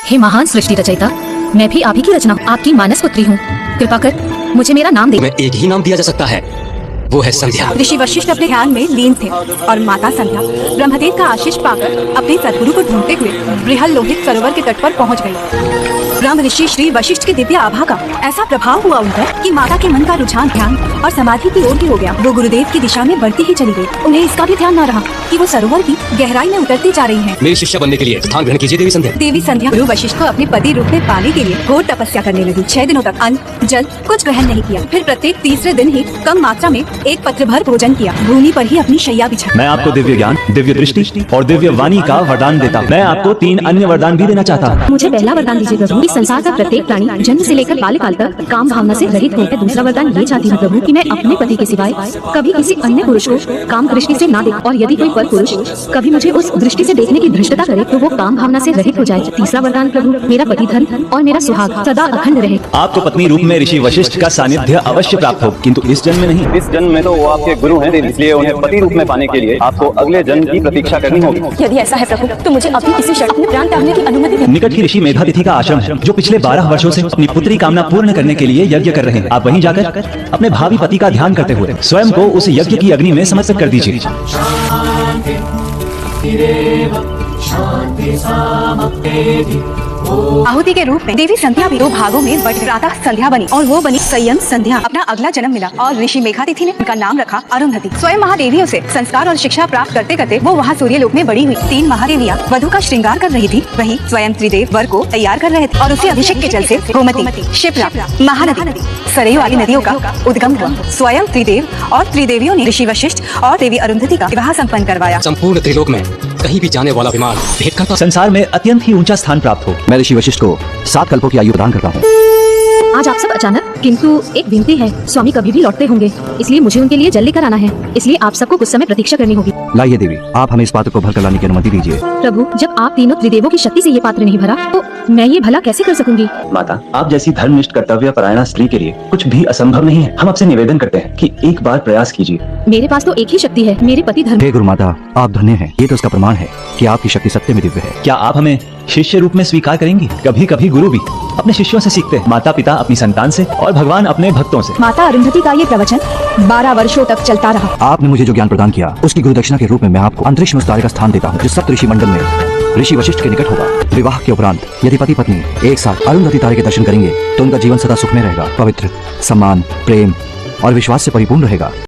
हे महान सृष्टि रचयिता, मैं भी आप ही की रचना हूँ, आपकी मानस पुत्री हूँ। कृपा कर मुझे मेरा नाम दे। मैं एक ही नाम दिया जा सकता है, वो है संध्या। ऋषि वशिष्ठ अपने ध्यान में लीन थे और माता संध्या ब्रह्मदेव का आशीष पाकर अपने सद्गुरु को ढूंढते हुए बृहल लोहित सरोवर के तट पर पहुंच गई। ब्रह्म ऋषि श्री वशिष्ठ के दिव्य आभा का ऐसा प्रभाव हुआ उन पर कि माता के मन का रुझान ध्यान और समाधि की ओर ही हो गया। वो गुरुदेव की दिशा में बढ़ती ही चली गई। उन्हें इसका भी ध्यान न रहा कि वो सरोवर की गहराई में उतरती जा रही है। मेरी शिष्या बनने के लिए स्थान ग्रहण कीजिए देवी संध्या। देवी संध्या गुरु वशिष्ठ को अपने पति रूप में पाने के लिए घोर तपस्या करने लगी। 6 दिनों तक अन्न जल कुछ ग्रहण नहीं किया। फिर प्रत्येक तीसरे दिन ही कम मात्रा में एक पत्र भर भोजन किया। भूमि पर ही अपनी शैया बिछा। मैं आपको दिव्य ज्ञान, दिव्य दृष्टि और दिव्य वाणी का वरदान देता हूँ। मैं आपको 3 अन्य वरदान भी देना चाहता हूँ। मुझे पहला वरदान दीजिए प्रभु, इस संसार का प्रत्येक प्राणी जन्म से लेकर बाल्यकाल तक काम भावना से रहित हो। दूसरा वरदान ये चाहती हूँ प्रभु कि मैं अपने पति के सिवाय कभी किसी अन्य पुरुष को काम दृष्टि से ना देख, और यदि कोई पर पुरुष कभी मुझे उस दृष्टि से देखने की धृष्टता करे तो वो काम भावना से रहित हो जाए। तीसरा वरदान प्रभु, मेरा पति धर्म और मेरा सुहाग सदा अखंड रहे। आपको पत्नी रूप में ऋषि वशिष्ठ का सानिध्य अवश्य प्राप्त हो, किंतु इस जन्म में नहीं। इस जन्म में तो वो आपके गुरु हैं, इसलिए उन्हें पति रूप में पाने के लिए आपको अगले जन्म की प्रतीक्षा करनी होगी। यदि ऐसा है प्रभु तो मुझे अभी इसी क्षण अपने प्राण त्यागने की अनुमति दें। निकट ही ऋषि मेधातिथि का आश्रम है, जो पिछले 12 वर्षों से अपनी पुत्री कामना पूर्ण करने के लिए यज्ञ कर रहे हैं। आप वहीं जाकर अपने भावी पति का ध्यान करते हुए स्वयं को उस यज्ञ की अग्नि में समर्पित कर दीजिए। आहुति के रूप में देवी संध्या भी 2 भागों में बट प्रातः संध्या बनी और वो बनी संयम संध्या। अपना अगला जन्म मिला और ऋषि मेघातिथि ने उनका नाम रखा अरुंधति। स्वयं महादेवियों से संस्कार और शिक्षा प्राप्त करते करते वो वहाँ सूर्यलोक में बड़ी हुई। 3 महादेवियाँ वधु का श्रृंगार कर रही थी, वहीं स्वयं त्रिदेव वर को तैयार कर रहे थे और उसी अभिषेक के जल से गोमती, क्षिप्रा, महानदी, सरयू आदि नदियों का उद्गम हुआ। स्वयं त्रिदेव और त्रिदेवियों ने ऋषि वशिष्ठ और देवी अरुंधति का विवाह संपन्न करवाया। संपूर्ण त्रिलोक में कहीं भी जाने वाला विमान भेंट करता संसार में अत्यंत ही ऊंचा स्थान प्राप्त हो। मैं ऋषि वशिष्ठ को 7 कल्पों की आयु प्रदान करता हूँ। आज आप सब अचानक, किंतु एक विनती है, स्वामी कभी भी लौटते होंगे, इसलिए मुझे उनके लिए जल लेकर आना है। इसलिए आप सबको कुछ समय प्रतीक्षा करनी होगी। लाइए देवी, आप हमें इस पात्र को भरकर लाने की अनुमति दीजिए। प्रभु, जब आप तीनों त्रिदेवों की शक्ति से ये पात्र नहीं भरा तो मैं ये भला कैसे कर सकूंगी। माता, आप जैसी धर्मनिष्ठ कर्तव्य परायणा स्त्री के लिए कुछ भी असंभव नहीं है। हम आपसे निवेदन करते हैं कि एक बार प्रयास कीजिए। मेरे पास तो एक ही शक्ति है, मेरे पति धर्म। हे गुरु माता, आप धन्य हैं। ये तो उसका प्रमाण है कि आपकी शक्ति सत्य में दिव्य है। क्या आप हमें शिष्य रूप में स्वीकार करेंगी? कभी कभी गुरु भी अपने शिष्यों से सीखते हैं, माता पिता अपनी संतान से और भगवान अपने भक्तों से। माता अरुंधति का ये प्रवचन 12 वर्षों तक चलता रहा। आपने मुझे जो ज्ञान प्रदान किया उसकी गुरु दक्षिणा के रूप में मैं आपको अंतरिक्ष में उस तारे का स्थान देता हूँ जो सप्त ऋषि मंडल में ऋषि वशिष्ठ के निकट होगा। विवाह के उपरांत यदि पति पत्नी एक साथ अरुंधति तारे के दर्शन करेंगे तो उनका जीवन सदा सुख में रहेगा, पवित्र, सम्मान, प्रेम और विश्वास से परिपूर्ण रहेगा।